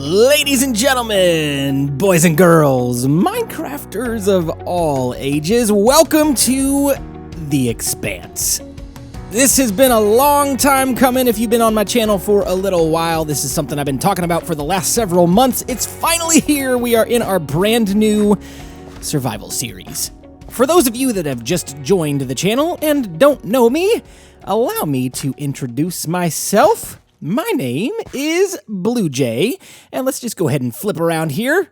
Ladies and gentlemen, boys and girls, Minecrafters of all ages, welcome to the Expanse. This has been a long time coming. If you've been on my channel for a little while, this is something I've been talking about for the last several months. It's finally here. We are in our brand new survival series. For those of you that have just joined the channel and don't know me, allow me to introduce myself. My name is BluJay, and let's just go ahead and flip around here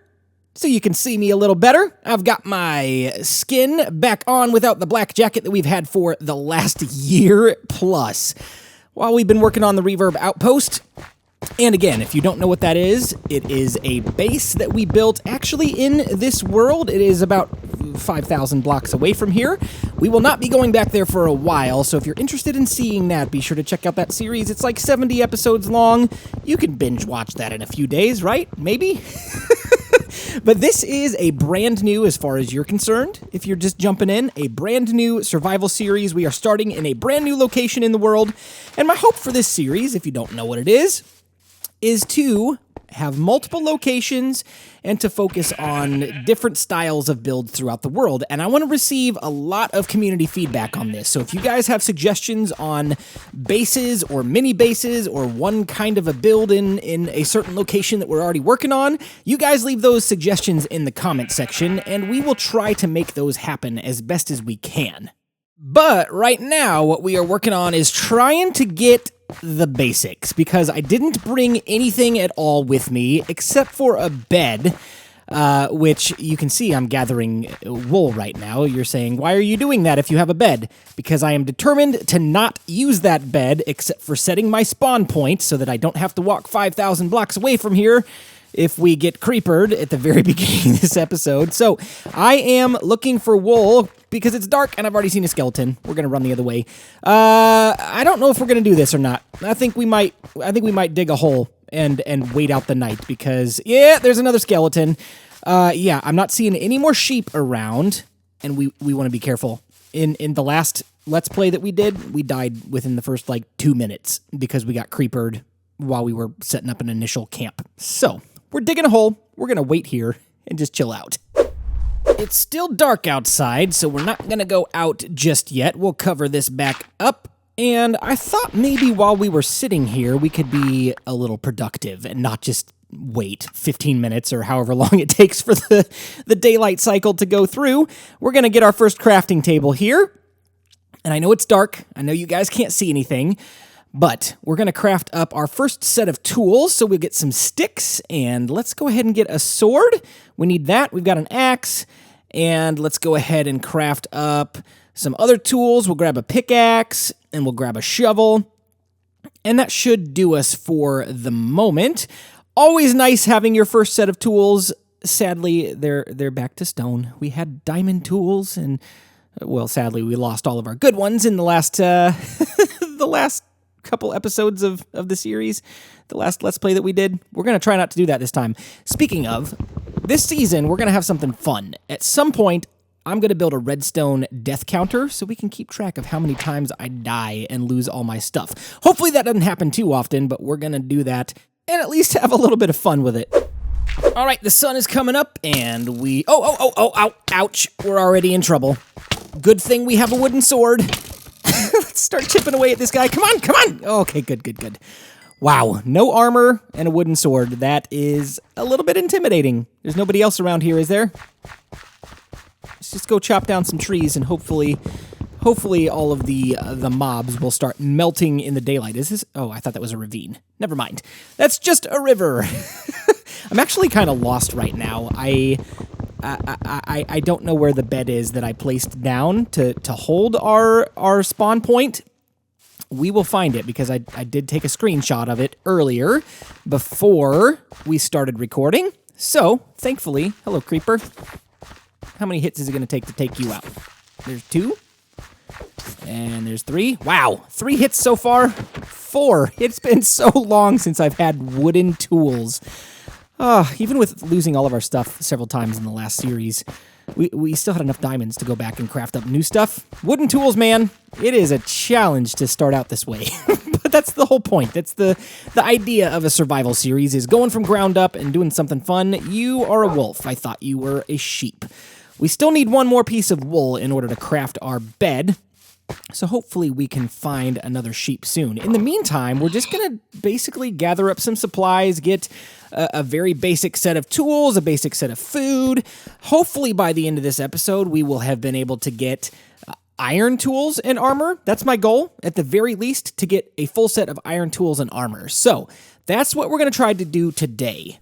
so you can see me a little better. I've got my skin back on without the black jacket that we've had for the last year plus while we've been working on the Reverb Outpost. And again, if you don't know what that is, it is a base that we built actually in this world. It is about 5,000 blocks away from here. We will not be going back there for a while, so if you're interested in seeing that, be sure to check out that series. It's like 70 episodes long. You can binge watch that in a few days, right? Maybe? But this is a brand new, as far as you're concerned, if you're just jumping in, a brand new survival series. We are starting in a brand new location in the world, and my hope for this series, if you don't know what it is to have multiple locations and to focus on different styles of builds throughout the world. And I want to receive a lot of community feedback on this. So if you guys have suggestions on bases or mini bases or one kind of a build in a certain location that we're already working on, you guys leave those suggestions in the comment section and we will try to make those happen as best as we can. But right now, what we are working on is trying to get the basics, because I didn't bring anything at all with me except for a bed, which you can see I'm gathering wool right now. You're saying, why are you doing that if you have a bed? Because I am determined to not use that bed except for setting my spawn point so that I don't have to walk 5,000 blocks away from here if we get creepered at the very beginning of this episode. So I am looking for wool because it's dark and I've already seen a skeleton. We're gonna run the other way. I don't know if we're gonna do this or not. I think we might dig a hole and wait out the night because yeah, there's another skeleton. Yeah, I'm not seeing any more sheep around, and we want to be careful. In the last Let's Play that we did, we died within the first like 2 minutes because we got creepered while we were setting up an initial camp. So we're digging a hole. We're gonna wait here and just chill out. It's still dark outside, so we're not gonna go out just yet. We'll cover this back up. And I thought maybe while we were sitting here, we could be a little productive and not just wait 15 minutes or however long it takes for the daylight cycle to go through. We're gonna get our first crafting table here. And I know it's dark. I know you guys can't see anything. But we're going to craft up our first set of tools, so we'll get some sticks, and let's go ahead and get a sword. We need that. We've got an axe, and let's go ahead and craft up some other tools. We'll grab a pickaxe, and we'll grab a shovel, and that should do us for the moment. Always nice having your first set of tools. Sadly, they're back to stone. We had diamond tools, and, well, sadly, we lost all of our good ones in the last couple episodes of the series, the last Let's Play that we did. We're going to try not to do that this time. Speaking of, this season, we're going to have something fun. At some point, I'm going to build a redstone death counter so we can keep track of how many times I die and lose all my stuff. Hopefully that doesn't happen too often, but we're going to do that and at least have a little bit of fun with it. All right, the sun is coming up and ouch, we're already in trouble. Good thing we have a wooden sword. Let's start chipping away at this guy. Come on. Okay, good. Wow, no armor and a wooden sword. That is a little bit intimidating. There's nobody else around here, is there? Let's just go chop down some trees and hopefully all of the mobs will start melting in the daylight. Is this? Oh, I thought that was a ravine. Never mind. That's just a river. I'm actually kind of lost right now. I don't know where the bed is that I placed down to hold our spawn point. We will find it because I did take a screenshot of it earlier before we started recording. So, thankfully, hello, creeper. How many hits is it going to take you out? There's 2. And there's 3. Wow, 3 hits so far. 4. It's been so long since I've had wooden tools. Even with losing all of our stuff several times in the last series, we still had enough diamonds to go back and craft up new stuff. Wooden tools, man, it is a challenge to start out this way. But that's the whole point. That's the idea of a survival series, is going from ground up and doing something fun. You are a wolf. I thought you were a sheep. We still need one more piece of wool in order to craft our bed. So hopefully we can find another sheep soon. In the meantime, we're just going to basically gather up some supplies, get a very basic set of tools, a basic set of food. Hopefully by the end of this episode, we will have been able to get iron tools and armor. That's my goal, at the very least, to get a full set of iron tools and armor. So that's what we're going to try to do today.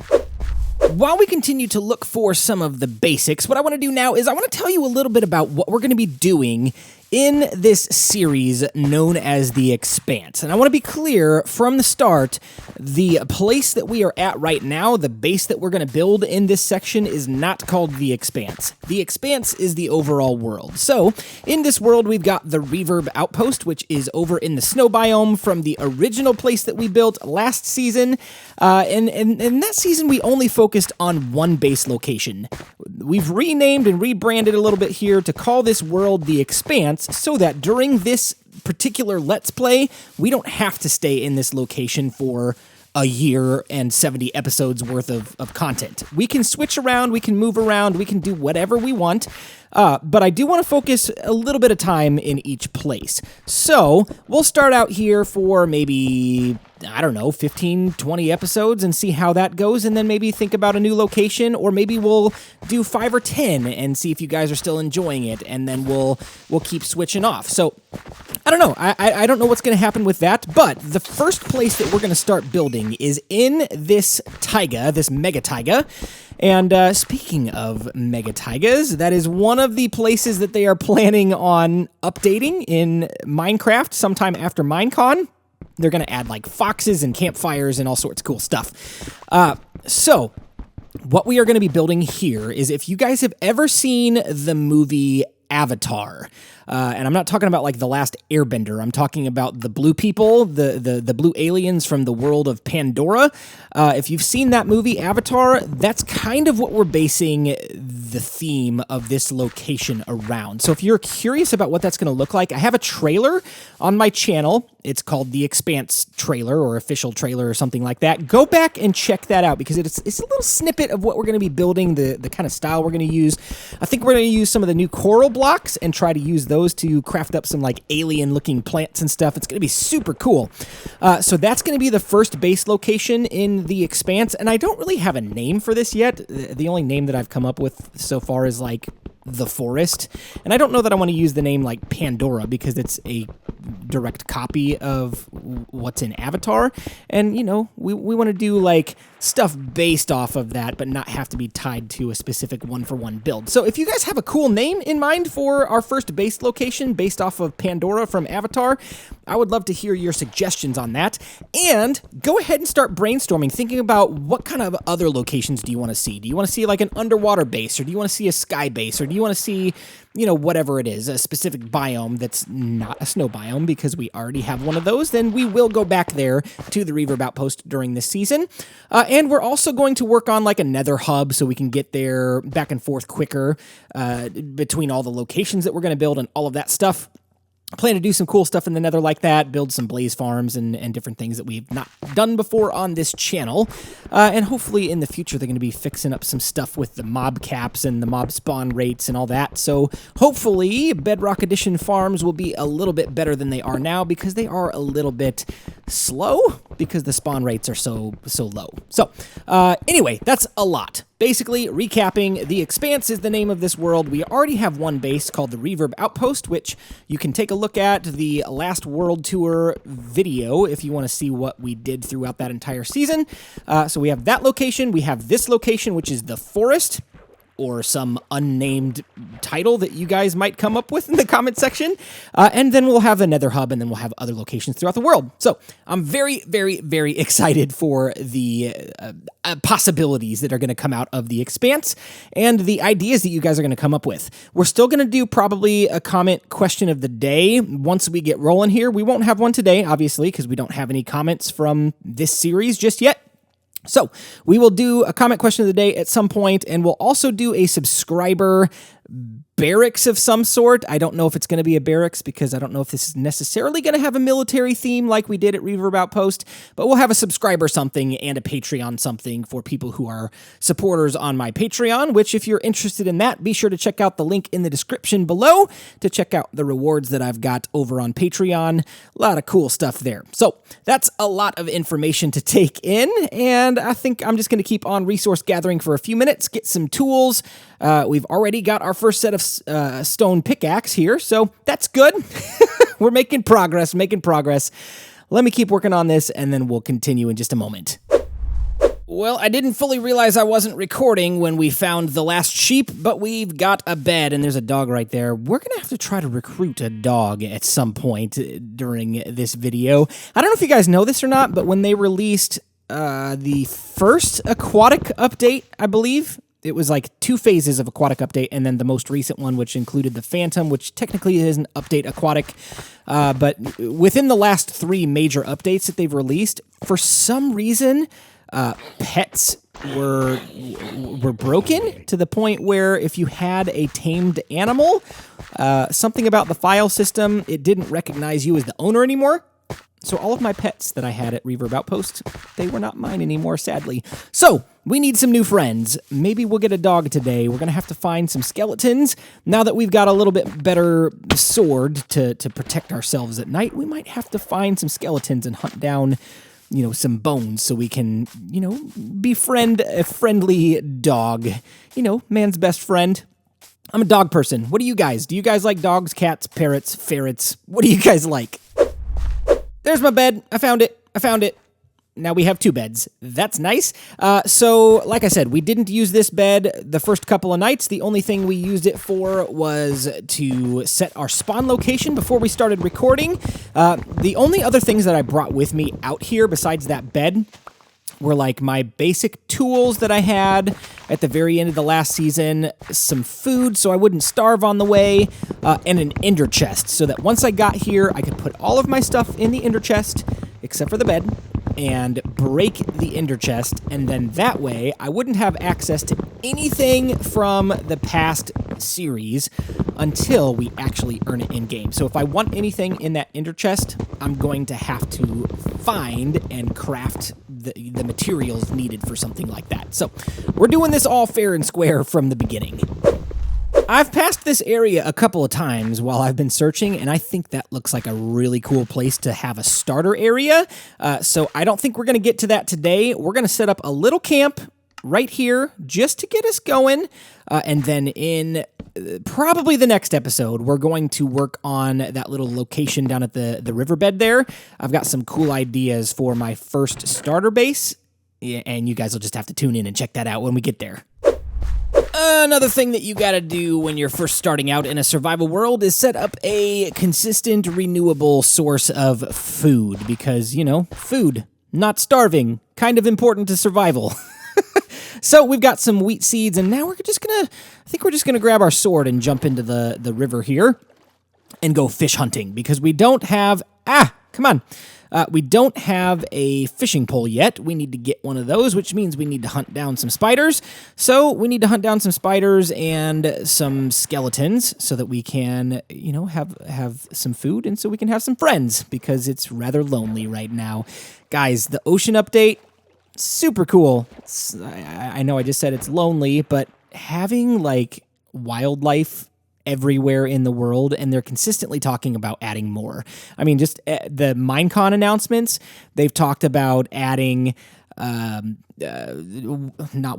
While we continue to look for some of the basics, what I want to do now is I want to tell you a little bit about what we're going to be doing in this series known as The Expanse. And I want to be clear from the start, the place that we are at right now, the base that we're going to build in this section, is not called The Expanse. The Expanse is the overall world. So in this world, we've got the Reverb Outpost, which is over in the snow biome from the original place that we built last season. And that season, we only focused on one base location. We've renamed and rebranded a little bit here to call this world The Expanse, so that during this particular Let's Play, we don't have to stay in this location for a year and 70 episodes worth of content. We can switch around, we can move around, we can do whatever we want, but I do want to focus a little bit of time in each place. So we'll start out here for maybe, I don't know, 15, 20 episodes and see how that goes, and then maybe think about a new location, or maybe we'll do 5 or 10 and see if you guys are still enjoying it, and then we'll keep switching off. So I don't know. I don't know what's going to happen with that, but the first place that we're going to start building is in this taiga, this mega taiga. And speaking of mega taigas, that is one of the places that they are planning on updating in Minecraft sometime after Minecon. They're going to add like foxes and campfires and all sorts of cool stuff. So what we are going to be building here is, if you guys have ever seen the movie Avatar, and I'm not talking about like The Last Airbender, I'm talking about the blue people, the blue aliens from the world of Pandora. If you've seen that movie, Avatar, that's kind of what we're basing the theme of this location around. So if you're curious about what that's going to look like, I have a trailer on my channel. It's called The Expanse trailer, or official trailer, or something like that. Go back and check that out, because it's a little snippet of what we're going to be building, the kind of style we're going to use. I think we're going to use some of the new coral blocks and try to use those to craft up some like alien looking plants and stuff. It's going to be super cool. So that's going to be the first base location in The Expanse, and I don't really have a name for this yet. The only name that I've come up with so far is like the forest, and I don't know that I want to use the name like Pandora, because it's a direct copy of what's in Avatar, and you know, we want to do like stuff based off of that, but not have to be tied to a specific one-for-one build. So if you guys have a cool name in mind for our first base location based off of Pandora from Avatar, I would love to hear your suggestions on that. And go ahead and start brainstorming, thinking about what kind of other locations do you want to see? Do you want to see like an underwater base, or do you want to see a sky base, or do you want to see, you know, whatever it is, a specific biome that's not a snow biome, because we already have one of those? Then we will go back there to the Reverb Outpost during this season. And we're also going to work on like a nether hub, so we can get there back and forth quicker between all the locations that we're going to build and all of that stuff. I plan to do some cool stuff in the nether like that, build some blaze farms and different things that we've not done before on this channel. And hopefully in the future, they're going to be fixing up some stuff with the mob caps and the mob spawn rates and all that. So hopefully Bedrock Edition farms will be a little bit better than they are now, because they are a little bit slow because the spawn rates are so low. So anyway, that's a lot. Basically, recapping, The Expanse is the name of this world. We already have one base called the Reverb Outpost, which you can take a look at the last World Tour video if you want to see what we did throughout that entire season. So we have that location. We have this location, which is the forest, or some unnamed title that you guys might come up with in the comment section. And then we'll have the nether hub, and then we'll have other locations throughout the world. So I'm very, very, very excited for the possibilities that are going to come out of The Expanse and the ideas that you guys are going to come up with. We're still going to do probably a comment question of the day once we get rolling here. We won't have one today, obviously, because we don't have any comments from this series just yet. So we will do a comment question of the day at some point, and we'll also do a subscriber barracks of some sort. I don't know if it's going to be a barracks because I don't know if this is necessarily going to have a military theme like we did at Reverb Outpost, but we'll have a subscriber something and a Patreon something for people who are supporters on my Patreon, which if you're interested in that, be sure to check out the link in the description below to check out the rewards that I've got over on Patreon. A lot of cool stuff there. So that's a lot of information to take in, and I think I'm just going to keep on resource gathering for a few minutes, get some tools. We've already got our first set of stone pickaxe here, so that's good. We're making progress, Let me keep working on this, and then we'll continue in just a moment. Well, I didn't fully realize I wasn't recording when we found the last sheep, but we've got a bed, and there's a dog right there. We're going to have to try to recruit a dog at some point during this video. I don't know if you guys know this or not, but when they released the first aquatic update, I believe, it was like 2 phases of aquatic update, and then the most recent one, which included the Phantom, which technically isn't update aquatic. But within the last 3 major updates that they've released, for some reason, pets were broken to the point where if you had a tamed animal, something about the file system, it didn't recognize you as the owner anymore. So all of my pets that I had at Reverb Outpost, they were not mine anymore, sadly. So we need some new friends. Maybe we'll get a dog today. We're going to have to find some skeletons. Now that we've got a little bit better sword to protect ourselves at night, we might have to find some skeletons and hunt down, some bones so we can, befriend a friendly dog. Man's best friend. I'm a dog person. What do you guys? Do you guys like dogs, cats, parrots, ferrets? What do you guys like? There's my bed. I found it. Now we have 2 beds. That's nice. So, like I said, we didn't use this bed the first couple of nights. The only thing we used it for was to set our spawn location before we started recording. The only other things that I brought with me out here besides that bed were like my basic tools that I had at the very end of the last season, some food so I wouldn't starve on the way, and an ender chest so that once I got here, I could put all of my stuff in the ender chest, except for the bed, and break the ender chest, and then that way I wouldn't have access to anything from the past series until we actually earn it in-game. So if I want anything in that ender chest, I'm going to have to find and craft the materials needed for something like that. So we're doing this all fair and square from the beginning. I've passed this area a couple of times while I've been searching, and I think that looks like a really cool place to have a starter area. So I don't think we're going to get to that today. We're going to set up a little camp right here just to get us going, and then in probably the next episode, we're going to work on that little location down at the riverbed there. I've got some cool ideas for my first starter base, and you guys will just have to tune in and check that out when we get there. Another thing that you gotta do when you're first starting out in a survival world is set up a consistent, renewable source of food, because, food, not starving, kind of important to survival. So we've got some wheat seeds, and now we're just gonna grab our sword and jump into the river here and go fish hunting, because we don't have, we don't have a fishing pole yet. We need to get one of those, which means we need to hunt down some spiders. So we need to hunt down some spiders and some skeletons so that we can, have some food and so we can have some friends, because it's rather lonely right now. Guys, the ocean update, super cool. I know I just said it's lonely, but having like wildlife everywhere in the world, and they're consistently talking about adding more. I mean, just the Minecon announcements, they've talked about adding not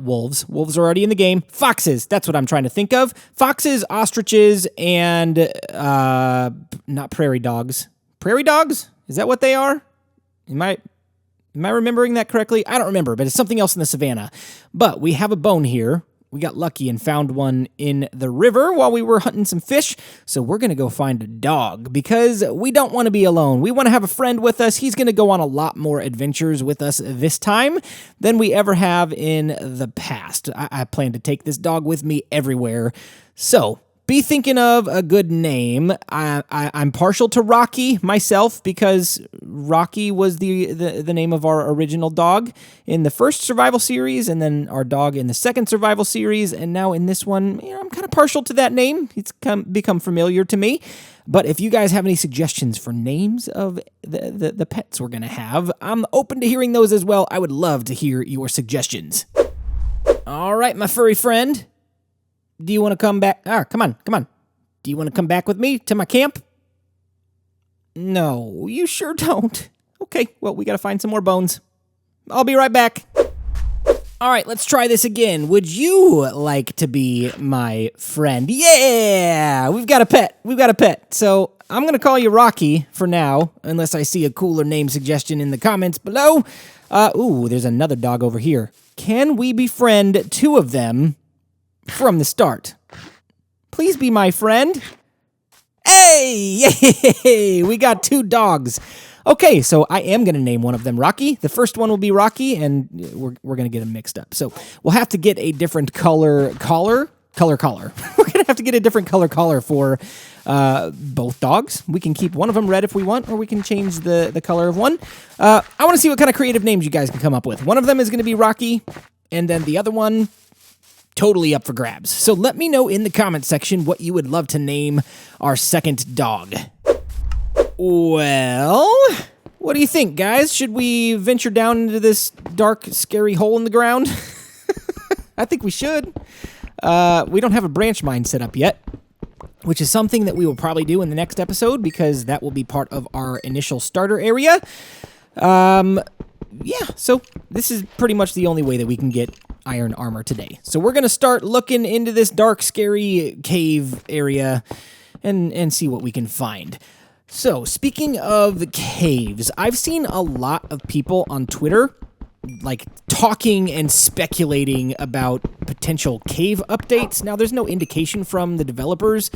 wolves. Wolves are already in the game. Foxes, that's what I'm trying to think of. Foxes, ostriches, and not prairie dogs. Prairie dogs? Is that what they are? Am I remembering that correctly? I don't remember, but it's something else in the savannah. But we have a bone here. We got lucky and found one in the river while we were hunting some fish, so we're going to go find a dog, because we don't want to be alone. We want to have a friend with us. He's going to go on a lot more adventures with us this time than we ever have in the past. I plan to take this dog with me everywhere. So be thinking of a good name. I'm partial to Rocky myself because Rocky was the name of our original dog in the first survival series, and then our dog in the second survival series, and now in this one, I'm kind of partial to that name. It's become familiar to me. But if you guys have any suggestions for names of the pets we're going to have, I'm open to hearing those as well. I would love to hear your suggestions. All right, my furry friend. Do you want to come back? Come on. Do you want to come back with me to my camp? No, you sure don't. Okay, well, we got to find some more bones. I'll be right back. All right, let's try this again. Would you like to be my friend? Yeah, we've got a pet. So I'm going to call you Rocky for now, unless I see a cooler name suggestion in the comments below. There's another dog over here. Can we befriend two of them from the start? Please be my friend. Hey, yay, we got two dogs. Okay, so I am going to name one of them Rocky. The first one will be Rocky, and we're going to get them mixed up. So we'll have to get a different color collar. We're going to have to get a different color collar for both dogs. We can keep one of them red if we want, or we can change the color of one. I want to see what kind of creative names you guys can come up with. One of them is going to be Rocky, and then the other one, totally up for grabs. So let me know in the comment section what you would love to name our second dog. Well, what do you think, guys? Should we venture down into this dark, scary hole in the ground? I think we should. We don't have a branch mine set up yet, which is something that we will probably do in the next episode because that will be part of our initial starter area. Yeah, so this is pretty much the only way that we can get iron armor today. So we're going to start looking into this dark, scary cave area and see what we can find. So, speaking of caves, I've seen a lot of people on Twitter like talking and speculating about potential cave updates. Now, there's no indication from the developers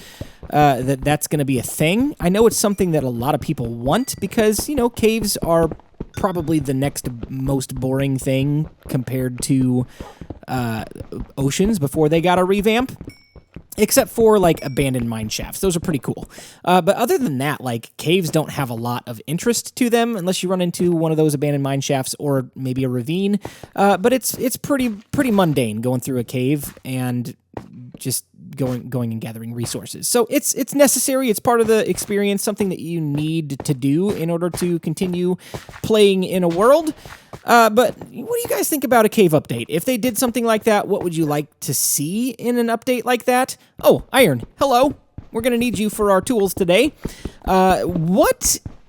that that's going to be a thing. I know it's something that a lot of people want because, caves are probably the next most boring thing compared to oceans before they got a revamp. Except for, abandoned mine shafts. Those are pretty cool. But other than that, caves don't have a lot of interest to them unless you run into one of those abandoned mine shafts or maybe a ravine. But it's pretty mundane going through a cave and just going and gathering resources. So it's necessary. It's part of the experience, something that you need to do in order to continue playing in a world. But what do you guys think about a cave update? If they did something like that, what would you like to see in an update like that? Oh, Iron, hello. We're going to need you for our tools today.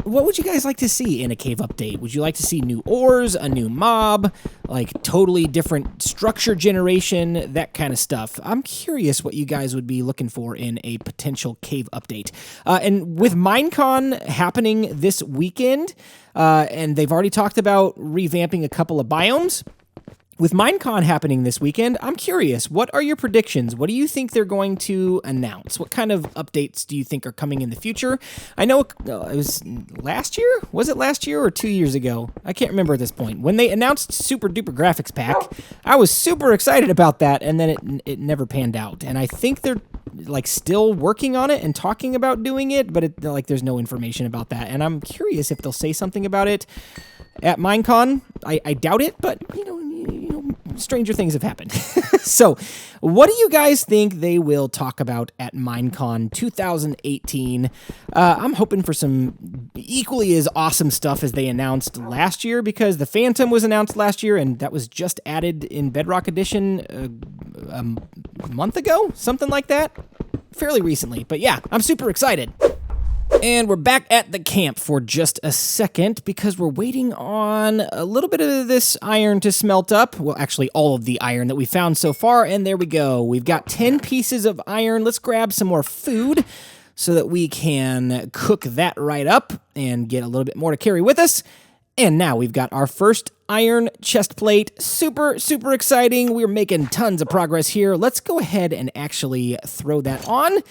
What would you guys like to see in a cave update? Would you like to see new ores, a new mob, totally different structure generation, that kind of stuff? I'm curious what you guys would be looking for in a potential cave update. And with Minecon happening this weekend, and they've already talked about revamping a couple of biomes. With Minecon happening this weekend, I'm curious, what are your predictions? What do you think they're going to announce? What kind of updates do you think are coming in the future? I know it was last year? Was it last year or 2 years ago? I can't remember at this point. When they announced Super Duper Graphics Pack, I was super excited about that, and then it never panned out. And I think they're still working on it and talking about doing it, but there's no information about that. And I'm curious if they'll say something about it at Minecon. I doubt it, but stranger things have happened. So, what do you guys think they will talk about at Minecon 2018? I'm hoping for some equally as awesome stuff as they announced last year, because the Phantom was announced last year, and that was just added in Bedrock Edition a month ago, something like that. Fairly recently, but yeah, I'm super excited. And we're back at the camp for just a second because we're waiting on a little bit of this iron to smelt up. Well, actually, all of the iron that we found so far, and there we go. We've got 10 pieces of iron. Let's grab some more food so that we can cook that right up and get a little bit more to carry with us. And now we've got our first iron chest plate. Super, super exciting. We're making tons of progress here. Let's go ahead and actually throw that on.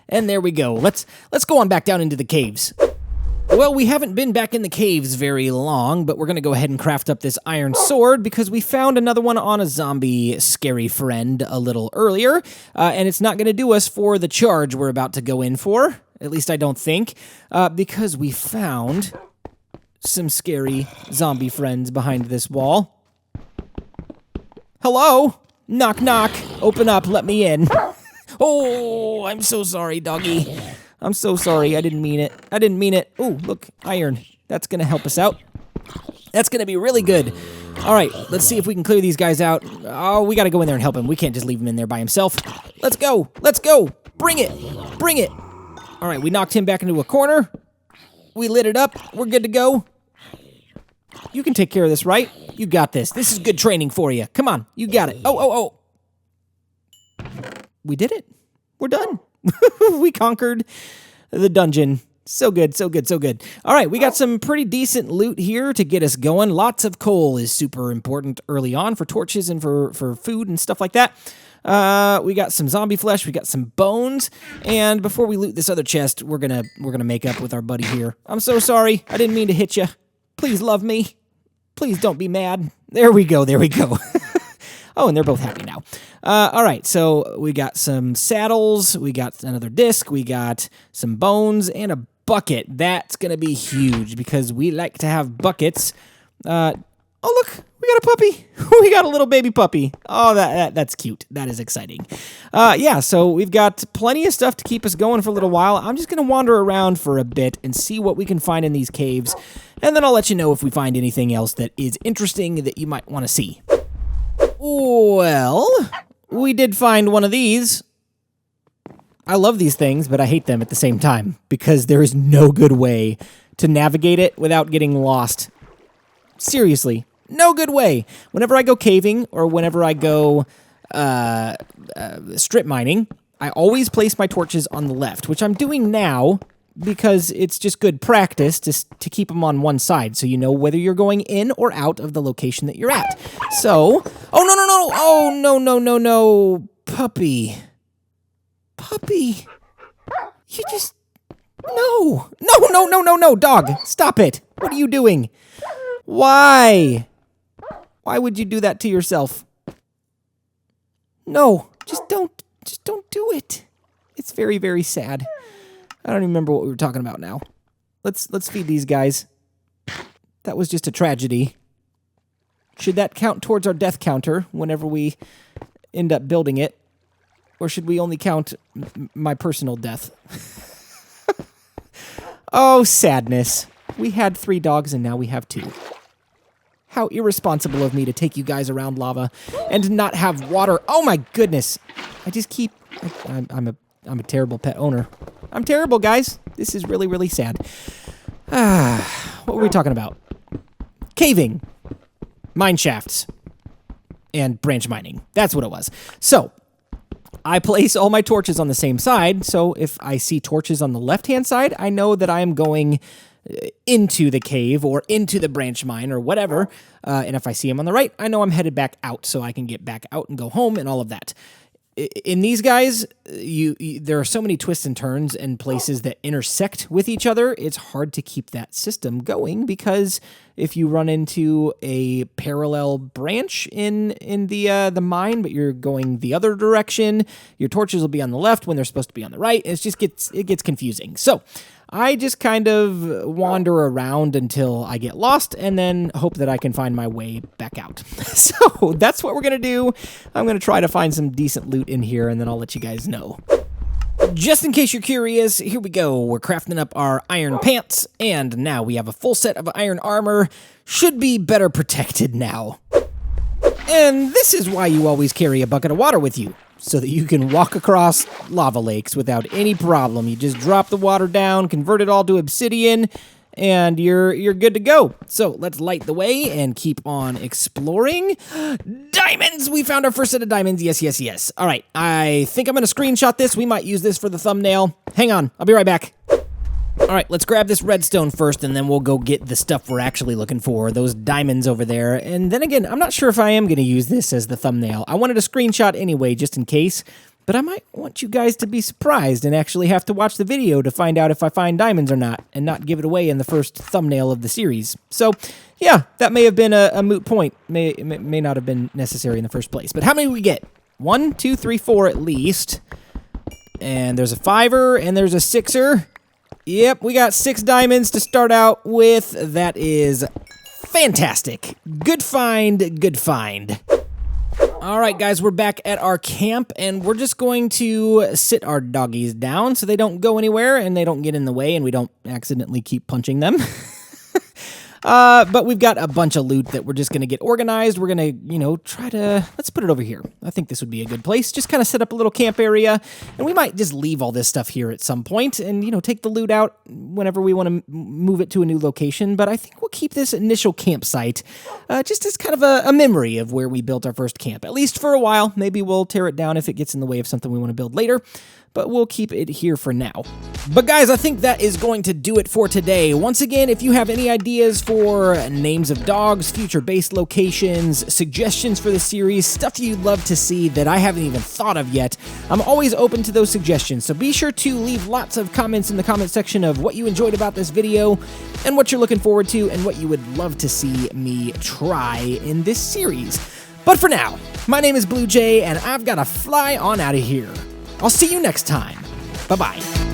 And there we go. Let's go on back down into the caves. Well, we haven't been back in the caves very long, but we're going to go ahead and craft up this iron sword because we found another one on a zombie scary friend a little earlier, and it's not going to do us for the charge we're about to go in for, at least I don't think, because we found some scary zombie friends behind this wall. Hello? Knock, knock. Open up. Let me in. Oh, I'm so sorry, doggy. I'm so sorry. I didn't mean it. I didn't mean it. Oh, look, iron. That's going to help us out. That's going to be really good. All right, let's see if we can clear these guys out. Oh, we got to go in there and help him. We can't just leave him in there by himself. Let's go. Let's go. Bring it. Bring it. All right, we knocked him back into a corner. We lit it up. We're good to go. You can take care of this, right? You got this. This is good training for you. Come on. You got it. Oh. We did it. We're done. We conquered the dungeon. So good, so good, so good. All right, we got some pretty decent loot here to get us going. Lots of coal is super important early on for torches and for food and stuff like that. We got some zombie flesh, we got some bones, and before we loot this other chest, we're gonna make up with our buddy here. I'm so sorry. I didn't mean to hit you. Please love me. Please don't be mad. There we go. There we go. Oh, and they're both happy now. All right, so we got some saddles, we got another disc, we got some bones, and a bucket. That's going to be huge because we like to have buckets. Oh, look, we got a puppy. We got a little baby puppy. Oh, that's cute. That is exciting. Yeah, so we've got plenty of stuff to keep us going for a little while. I'm just going to wander around for a bit and see what we can find in these caves, and then I'll let you know if we find anything else that is interesting that you might want to see. Well, we did find one of these. I love these things, but I hate them at the same time because there is no good way to navigate it without getting lost. Seriously, no good way. Whenever I go caving or whenever I go strip mining, I always place my torches on the left, which I'm doing now because it's just good practice to keep them on one side so you know whether you're going in or out of the location that you're at. So, oh, no, puppy. Puppy, you just, no, dog, stop it. What are you doing? Why would you do that to yourself? No, just don't do it. It's very, very sad. I don't even remember what we were talking about now. Let's feed these guys. That was just a tragedy. Should that count towards our death counter whenever we end up building it? Or should we only count my personal death? Oh, sadness. We had 3 dogs and now we have 2. How irresponsible of me to take you guys around lava and not have water. Oh my goodness. I'm a terrible pet owner. I'm terrible, guys. This is really, really sad. What were we talking about? Caving, mine shafts, and branch mining. That's what it was. So, I place all my torches on the same side, so if I see torches on the left-hand side, I know that I am going into the cave or into the branch mine or whatever, and if I see them on the right, I know I'm headed back out so I can get back out and go home and all of that. In these guys, there are so many twists and turns and places that intersect with each other. It's hard to keep that system going because if you run into a parallel branch in the mine, but you're going the other direction, your torches will be on the left when they're supposed to be on the right. It gets confusing. So I just kind of wander around until I get lost and then hope that I can find my way back out. So that's what we're going to do. I'm going to try to find some decent loot in here and then I'll let you guys know. Just in case you're curious, here we go. We're crafting up our iron pants and now we have a full set of iron armor. Should be better protected now. And this is why you always carry a bucket of water with you, so that you can walk across lava lakes without any problem. You just drop the water down, convert it all to obsidian, and you're good to go. So let's light the way and keep on exploring. Diamonds! We found our first set of diamonds. Yes. All right, I think I'm going to screenshot this. We might use this for the thumbnail. Hang on, I'll be right back. All right, let's grab this redstone first, and then we'll go get the stuff we're actually looking for, those diamonds over there. And then again, I'm not sure if I am going to use this as the thumbnail. I wanted a screenshot anyway, just in case, but I might want you guys to be surprised and actually have to watch the video to find out if I find diamonds or not, and not give it away in the first thumbnail of the series. So, yeah, that may have been a moot point. May not have been necessary in the first place. But how many do we get? 1, 2, 3, 4 at least. And there's a 5er, and there's a 6er. Yep, we got 6 diamonds to start out with. That is fantastic. Good find, good find. All right, guys, we're back at our camp, and we're just going to sit our doggies down so they don't go anywhere and they don't get in the way and we don't accidentally keep punching them. But we've got a bunch of loot that we're just going to get organized. We're going to, try to... Let's put it over here. I think this would be a good place. Just kind of set up a little camp area, and we might just leave all this stuff here at some point and, take the loot out whenever we want to move it to a new location. But I think we'll keep this initial campsite just as kind of a memory of where we built our first camp, at least for a while. Maybe we'll tear it down if it gets in the way of something we want to build later, but we'll keep it here for now. But guys, I think that is going to do it for today. Once again, if you have any ideas for names of dogs, future base locations, suggestions for the series, stuff you'd love to see that I haven't even thought of yet, I'm always open to those suggestions. So be sure to leave lots of comments in the comment section of what you enjoyed about this video and what you're looking forward to and what you would love to see me try in this series. But for now, my name is BluJay, and I've got to fly on out of here. I'll see you next time. Bye-bye.